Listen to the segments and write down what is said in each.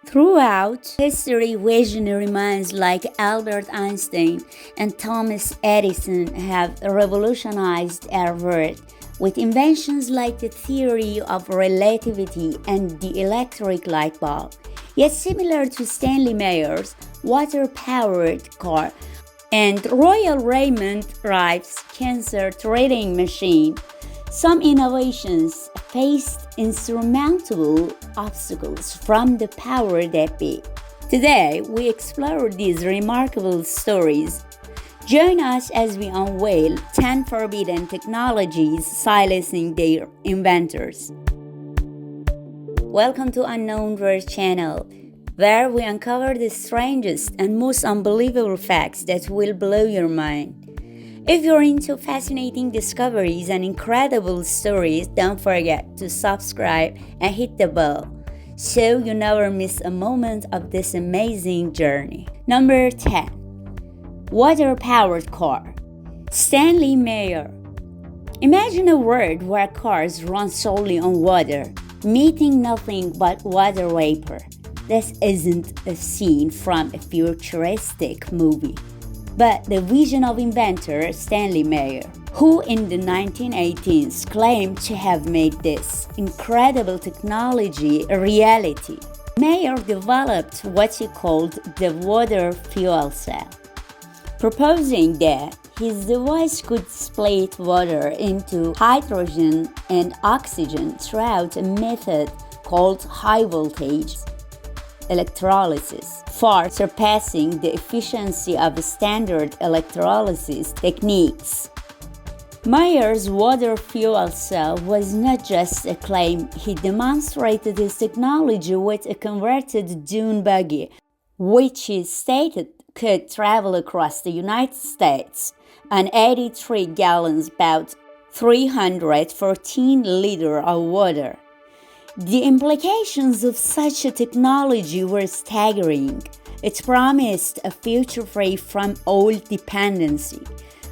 Throughout history, visionary minds like Albert Einstein and Thomas Edison have revolutionized our world with inventions like the theory of relativity and the electric light bulb. Yet similar to Stanley Mayer's water-powered car and Royal Raymond Wright's cancer-treating machine, some innovations faced insurmountable obstacles from the power that be. Today, we explore these remarkable stories. Join us as we unveil 10 forbidden technologies silencing their inventors. Welcome to Unknown World channel, where we uncover the strangest and most unbelievable facts that will blow your mind. If you're into fascinating discoveries and incredible stories, don't forget to subscribe and hit the bell so you never miss a moment of this amazing journey. Number 10. Water-powered car. Stanley Mayer. Imagine a world where cars run solely on water, emitting nothing but water vapor. This isn't a scene from a futuristic movie, but the vision of inventor Stanley Mayer, who in the 1918s claimed to have made this incredible technology a reality. Mayer developed what he called the water fuel cell, proposing that his device could split water into hydrogen and oxygen through a method called high voltage electrolysis, far surpassing the efficiency of standard electrolysis techniques. Mayer's water fuel cell was not just a claim. He demonstrated his technology with a converted dune buggy, which he stated could travel across the United States on 83 gallons, about 314 liters of water. The implications of such a technology were staggering. It promised a future free from oil dependency,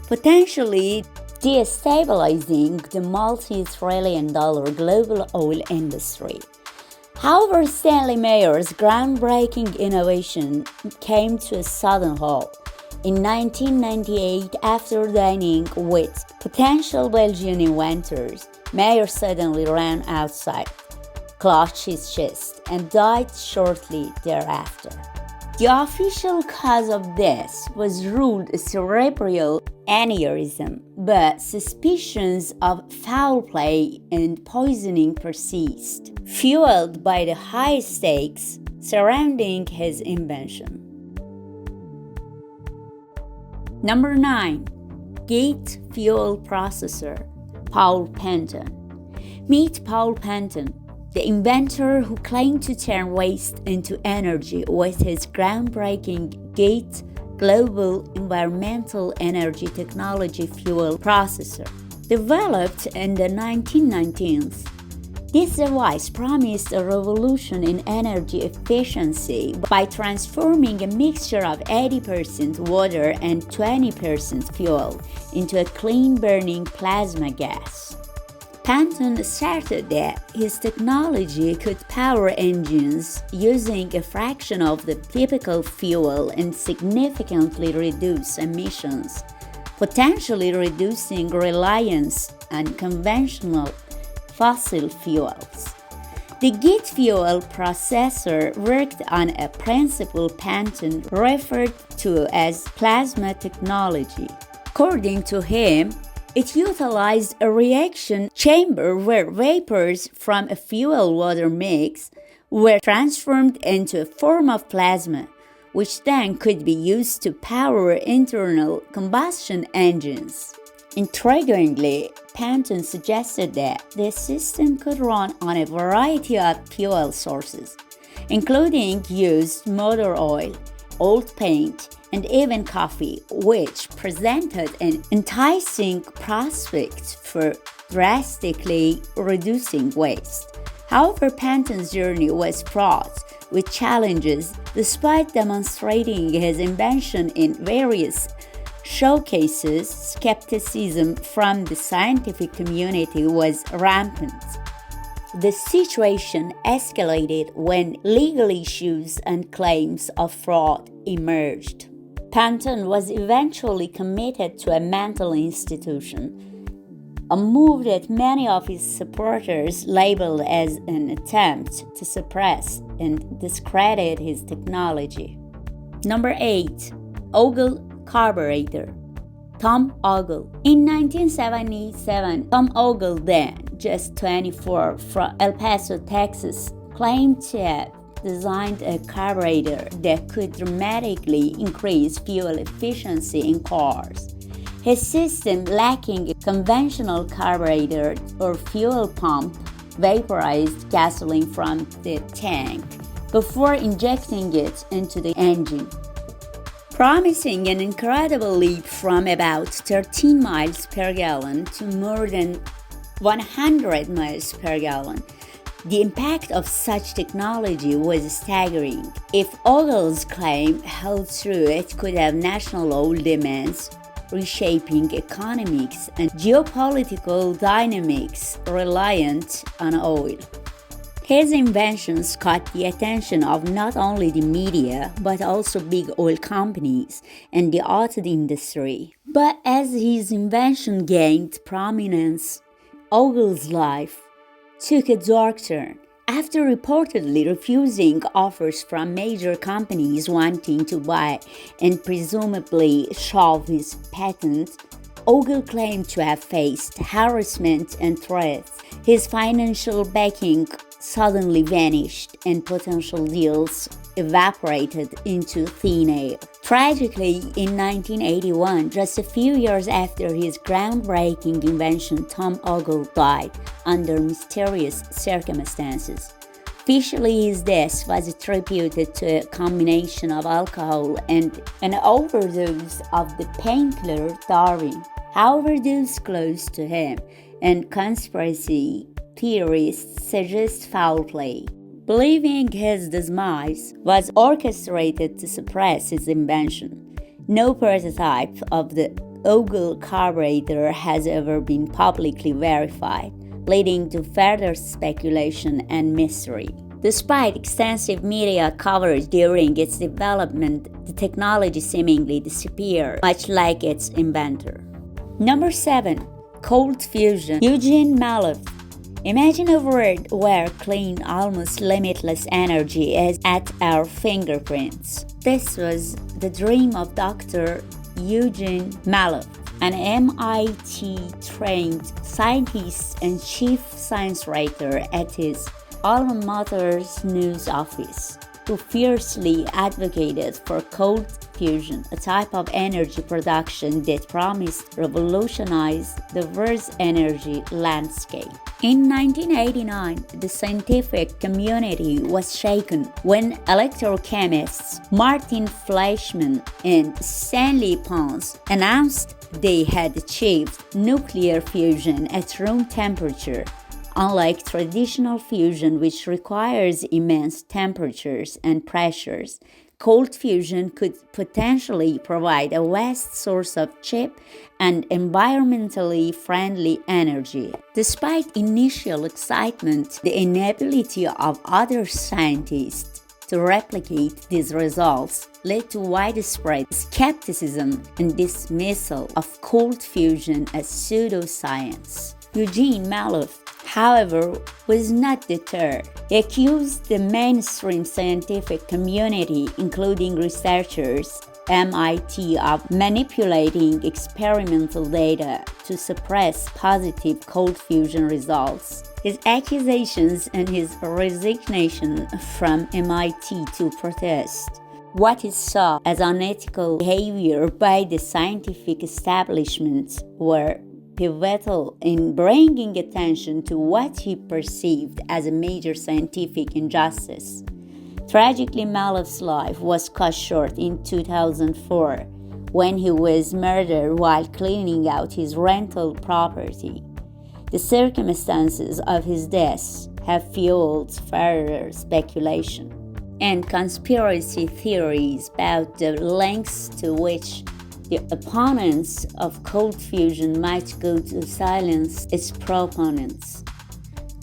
potentially destabilizing the multi-trillion-dollar global oil industry. However, Stanley Mayer's groundbreaking innovation came to a sudden halt. In 1998, after dining with potential Belgian inventors, Mayer suddenly ran outside, clutched his chest, and died shortly thereafter. The official cause of this was ruled a cerebral aneurysm, but suspicions of foul play and poisoning persist, fueled by the high stakes surrounding his invention. Number 9. Jet Fuel Processor. Paul Penton. Meet Paul Penton, the inventor who claimed to turn waste into energy with his groundbreaking GET Global Environmental Energy Technology Fuel Processor. Developed in the 1990s, this device promised a revolution in energy efficiency by transforming a mixture of 80% water and 20% fuel into a clean-burning plasma gas. Penton asserted that his technology could power engines using a fraction of the typical fuel and significantly reduce emissions, potentially reducing reliance on conventional fossil fuels. The GET fuel processor worked on a principle Penton referred to as plasma technology. According to him, it utilized a reaction chamber where vapors from a fuel-water mix were transformed into a form of plasma, which then could be used to power internal combustion engines. Intriguingly, Penton suggested that the system could run on a variety of fuel sources, including used motor oil, old paint, and even coffee, which presented an enticing prospect for drastically reducing waste. However, Penton's journey was fraught with challenges despite demonstrating his invention in various showcases. Skepticism from the scientific community was rampant. The situation escalated when legal issues and claims of fraud emerged. Penton was eventually committed to a mental institution, a move that many of his supporters labeled as an attempt to suppress and discredit his technology. Number 8. Ogle Carburetor. Tom Ogle. In 1977, Tom Ogle, then just 24, from El Paso, Texas, claimed to have designed a carburetor that could dramatically increase fuel efficiency in cars. His system, lacking a conventional carburetor or fuel pump, vaporized gasoline from the tank before injecting it into the engine, promising an incredible leap from about 13 miles per gallon to more than 100 miles per gallon. The impact of such technology was staggering. If Ogle's claim held true, it could have national oil demands, reshaping economics and geopolitical dynamics reliant on oil. His inventions caught the attention of not only the media, but also big oil companies and the auto industry. But as his invention gained prominence, Ogle's life took a dark turn. After reportedly refusing offers from major companies wanting to buy and presumably shelve his patent, Ogle claimed to have faced harassment and threats. His financial backing suddenly vanished and potential deals evaporated into thin air. Tragically, in 1981, just a few years after his groundbreaking invention, Tom Ogle died under mysterious circumstances. Officially, his death was attributed to a combination of alcohol and an overdose of the painkiller Darwin. However, those close to him and conspiracy theorists suggest foul play, believing his demise was orchestrated to suppress his invention. No prototype of the Ogle carburetor has ever been publicly verified, leading to further speculation and mystery. Despite extensive media coverage during its development, the technology seemingly disappeared, much like its inventor. Number 7. Cold fusion. Eugene Mallove. Imagine a world where clean, almost limitless energy is at our fingerprints. This was the dream of Dr. Eugene Mallove, an MIT-trained scientist and chief science writer at his alma mater's news office, who fiercely advocated for cold fusion, a type of energy production that promised to revolutionize the world's energy landscape. In 1989, the scientific community was shaken when electrochemists Martin Fleischmann and Stanley Pons announced they had achieved nuclear fusion at room temperature. Unlike traditional fusion, which requires immense temperatures and pressures, cold fusion could potentially provide a vast source of cheap and environmentally friendly energy. Despite initial excitement, the inability of other scientists to replicate these results led to widespread skepticism and dismissal of cold fusion as pseudoscience. Eugene Mallove, however, was not deterred. He accused the mainstream scientific community, including researchers MIT, of manipulating experimental data to suppress positive cold fusion results. His accusations and his resignation from MIT to protest what he saw as unethical behavior by the scientific establishment were pivotal in bringing attention to what he perceived as a major scientific injustice. Tragically, Mallove's life was cut short in 2004 when he was murdered while cleaning out his rental property. The circumstances of his death have fueled further speculation and conspiracy theories about the lengths to which the opponents of cold fusion might go to silence its proponents.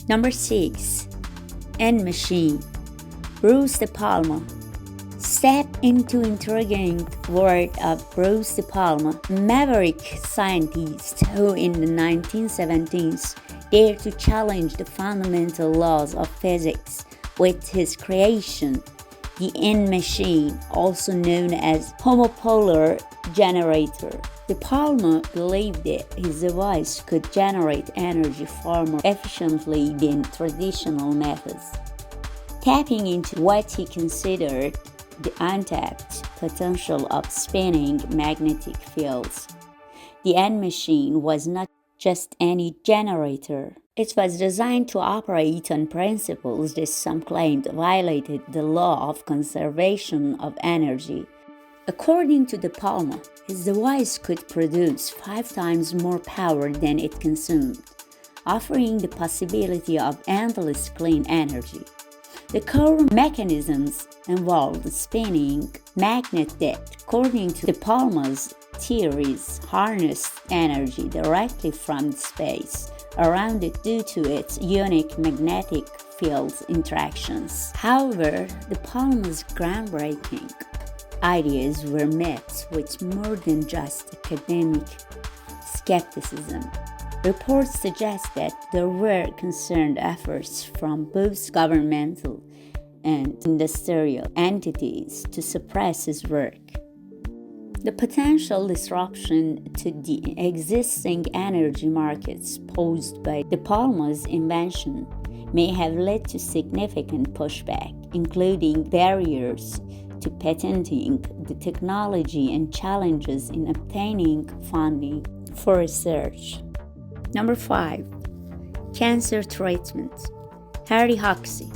Number 6. End machine. Bruce De Palma. Step into intriguing world of Bruce De Palma, a maverick scientist who in the 1970s dared to challenge the fundamental laws of physics with his creation, the end machine, also known as homopolar generator. De Palma believed that his device could generate energy far more efficiently than traditional methods, tapping into what he considered the untapped potential of spinning magnetic fields. The end machine was not just any generator. It was designed to operate on principles that some claimed violated the law of conservation of energy. According to De Palma, his device could produce 5 times more power than it consumed, offering the possibility of endless clean energy. The core mechanisms involved a spinning magnet that, according to De Palma's theories, harnessed energy directly from space around it due to its unique magnetic field interactions. However, De Palma's groundbreaking ideas were met with more than just academic skepticism. Reports suggest that there were concerned efforts from both governmental and industrial entities to suppress his work. The potential disruption to the existing energy markets posed by De Palma's invention may have led to significant pushback, including barriers to patenting the technology and challenges in obtaining funding for research. Number 5. Cancer treatment. Harry Hoxsey.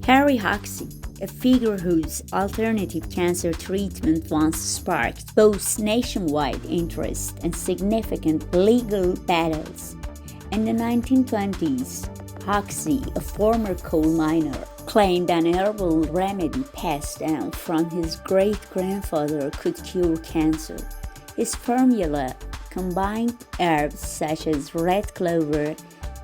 Harry Hoxsey, a figure whose alternative cancer treatment once sparked both nationwide interest and significant legal battles. In the 1920s, Hoxsey, a former coal miner, claimed an herbal remedy passed down from his great-grandfather could cure cancer. His formula combined herbs such as red clover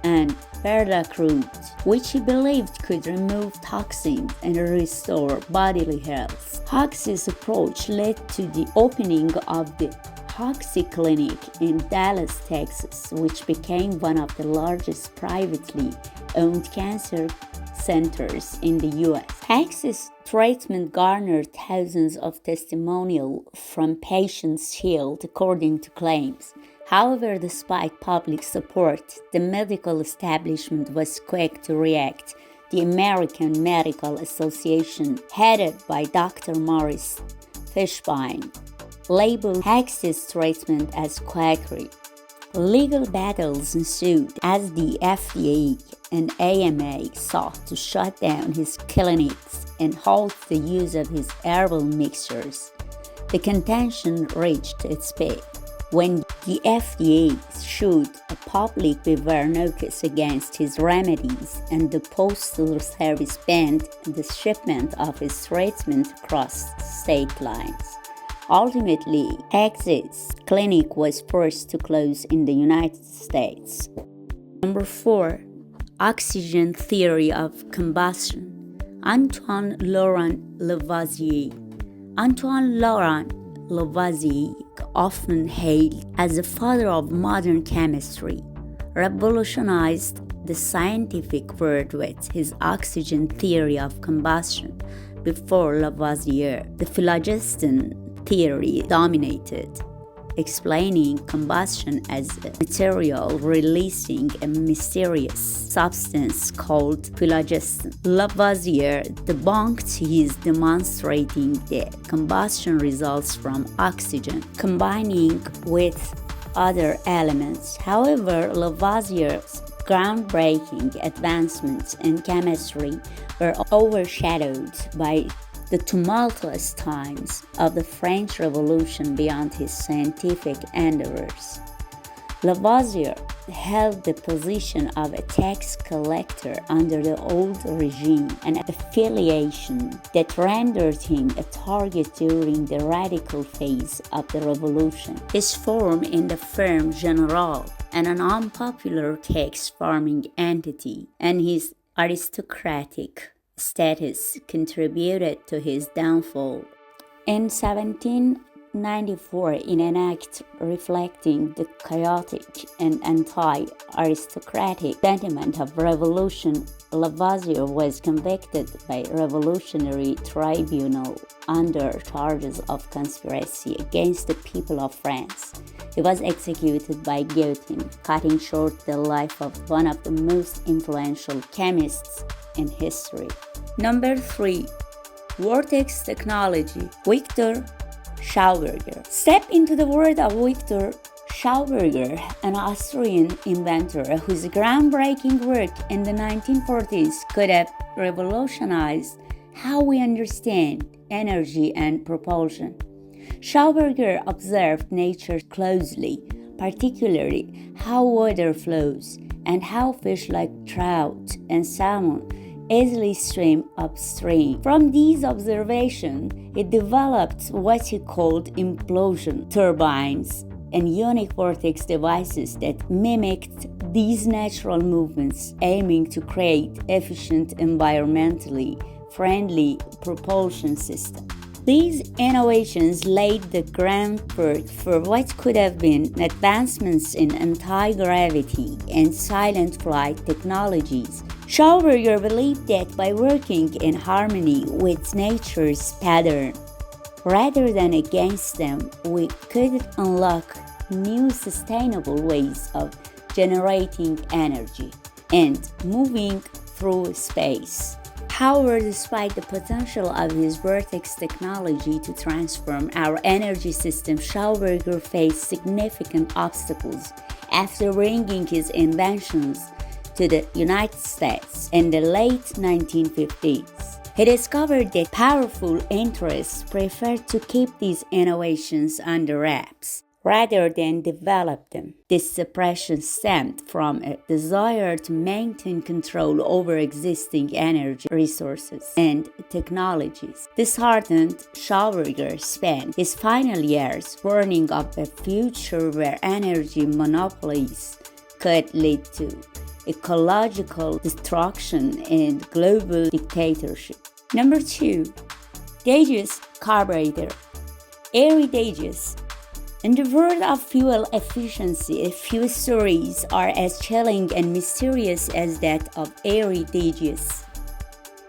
and burdock root, which he believed could remove toxins and restore bodily health. Hoxsey's approach led to the opening of the Hoxsey Clinic in Dallas, Texas, which became one of the largest privately owned cancer centers in the U.S. Hoxsey's treatment garnered thousands of testimonials from patients healed, according to claims. However, despite public support, the medical establishment was quick to react. The American Medical Association, headed by Dr. Morris Fishbein, labeled Hoxsey's treatment as quackery. Legal battles ensued as the FDA and AMA sought to shut down his clinics and halt the use of his herbal mixtures. The contention reached its peak when the FDA issued a public beware notice against his remedies, and the Postal Service banned the shipment of his treatment across state lines. Ultimately, Hoxsey's clinic was forced to close in the United States. Number 4. Oxygen theory of combustion. Antoine Laurent Lavoisier. Antoine Laurent Lavoisier, often hailed as the father of modern chemistry, revolutionized the scientific world with his oxygen theory of combustion. Before Lavoisier, the phlogiston theory dominated, explaining combustion as a material releasing a mysterious substance called phlogiston. Lavoisier debunked his, demonstrating that combustion results from oxygen combining with other elements. However, Lavoisier's groundbreaking advancements in chemistry were overshadowed by the tumultuous times of the French Revolution beyond his scientific endeavors. Lavoisier held the position of a tax collector under the old regime, an affiliation that rendered him a target during the radical phase of the revolution. His firm in the Ferme Generale and an unpopular tax farming entity, and his aristocratic status contributed to his downfall. In 1794, in an act reflecting the chaotic and anti-aristocratic sentiment of revolution, Lavoisier was convicted by revolutionary tribunal under charges of conspiracy against the people of France. He was executed by guillotine, cutting short the life of one of the most influential chemists in history. Number 3. Vortex technology. Victor Schauberger. Step into the world of Victor Schauberger, an Austrian inventor whose groundbreaking work in the 1940s could have revolutionized how we understand energy and propulsion. Schauberger observed nature closely, particularly how water flows and how fish like trout and salmon easily swim upstream. From these observations, he developed what he called implosion turbines and unique vortex devices that mimicked these natural movements, aiming to create efficient, environmentally friendly propulsion systems. These innovations laid the groundwork for what could have been advancements in anti-gravity and silent flight technologies. Schauberger believed that by working in harmony with nature's pattern, rather than against them, we could unlock new sustainable ways of generating energy and moving through space. However, despite the potential of his vortex technology to transform our energy system, Schauberger faced significant obstacles after bringing his inventions to the United States in the late 1950s. He discovered that powerful interests preferred to keep these innovations under wraps rather than develop them. This suppression stemmed from a desire to maintain control over existing energy resources and technologies. Disheartened, Schauberger spent his final years warning of a future where energy monopolies could lead to ecological destruction and global dictatorship. Number 2. Dagius carburetor. Air Dagius. In the world of fuel efficiency, a few stories are as chilling and mysterious as that of Air Dagius,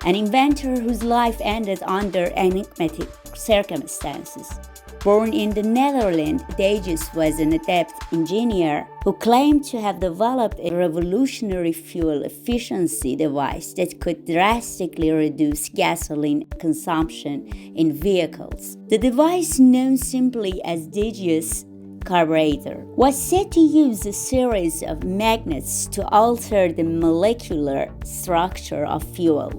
an inventor whose life ended under enigmatic circumstances. Born in the Netherlands, Dagius was an adept engineer who claimed to have developed a revolutionary fuel efficiency device that could drastically reduce gasoline consumption in vehicles. The device, known simply as Dagius carburetor, was said to use a series of magnets to alter the molecular structure of fuel.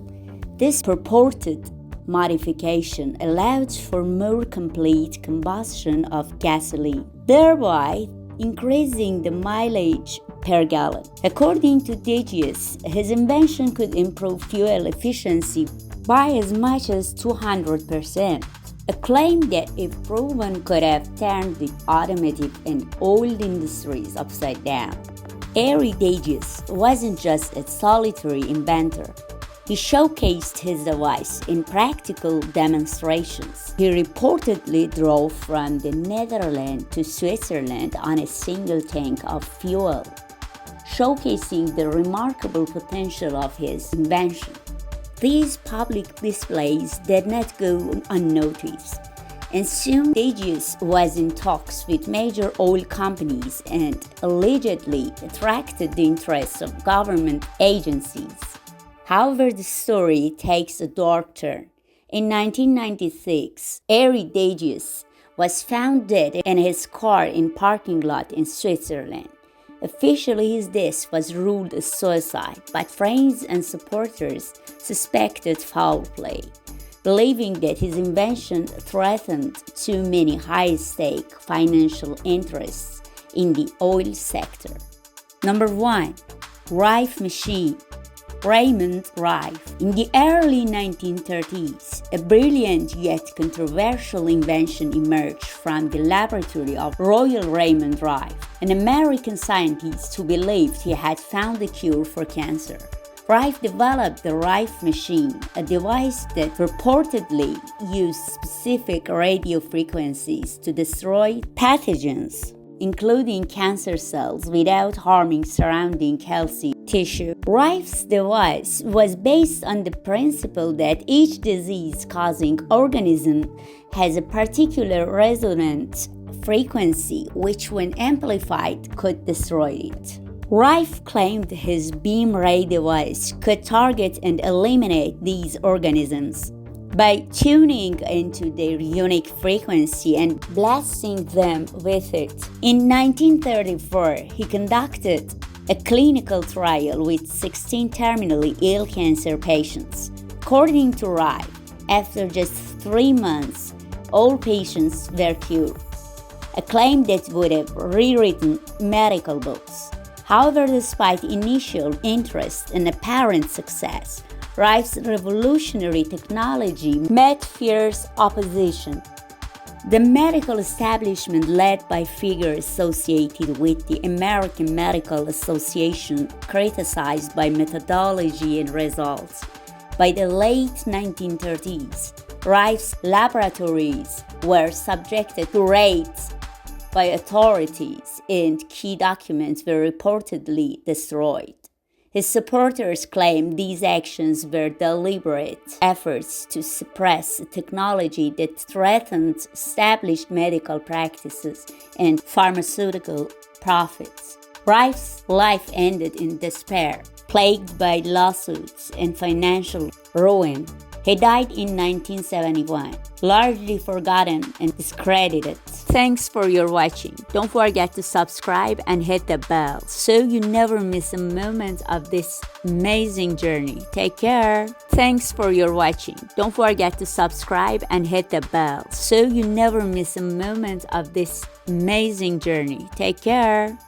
This purported modification allowed for more complete combustion of gasoline, thereby increasing the mileage per gallon. According to Dagius, his invention could improve fuel efficiency by as much as 200%, a claim that, if proven, could have turned the automotive and oil industries upside down. Air Dagius wasn't just a solitary inventor. He showcased his device in practical demonstrations. He reportedly drove from the Netherlands to Switzerland on a single tank of fuel, showcasing the remarkable potential of his invention. These public displays did not go unnoticed, and soon Dagius was in talks with major oil companies and allegedly attracted the interest of government agencies. However, the story takes a dark turn. In 1996, Air Dagius was found dead in his car in a parking lot in Switzerland. Officially, his death was ruled a suicide, but friends and supporters suspected foul play, believing that his invention threatened too many high-stake financial interests in the oil sector. Number 1. Rife machine. Raymond Rife. In the early 1930s, a brilliant yet controversial invention emerged from the laboratory of Royal Raymond Rife, an American scientist who believed he had found a cure for cancer. Rife developed the Rife machine, a device that purportedly used specific radio frequencies to destroy pathogens, including cancer cells, without harming surrounding healthy tissue. Rife's device was based on the principle that each disease-causing organism has a particular resonant frequency which, when amplified, could destroy it. Rife claimed his beam ray device could target and eliminate these organisms by tuning into their unique frequency and blasting them with it. In 1934, he conducted a clinical trial with 16 terminally ill cancer patients. According to Rife, after just 3 months, all patients were cured, a claim that would have rewritten medical books. However, despite initial interest and apparent success, Rife's revolutionary technology met fierce opposition. The medical establishment, led by figures associated with the American Medical Association, criticized by methodology and results. By the late 1930s, Rife's laboratories were subjected to raids by authorities, and key documents were reportedly destroyed. His supporters claimed these actions were deliberate efforts to suppress a technology that threatened established medical practices and pharmaceutical profits. Rife's life ended in despair, plagued by lawsuits and financial ruin. He died in 1971, largely forgotten and discredited. Thanks for your watching. Don't forget to subscribe and hit the bell so you never miss a moment of this amazing journey. Take care. Thanks for your watching. Don't forget to subscribe and hit the bell so you never miss a moment of this amazing journey. Take care.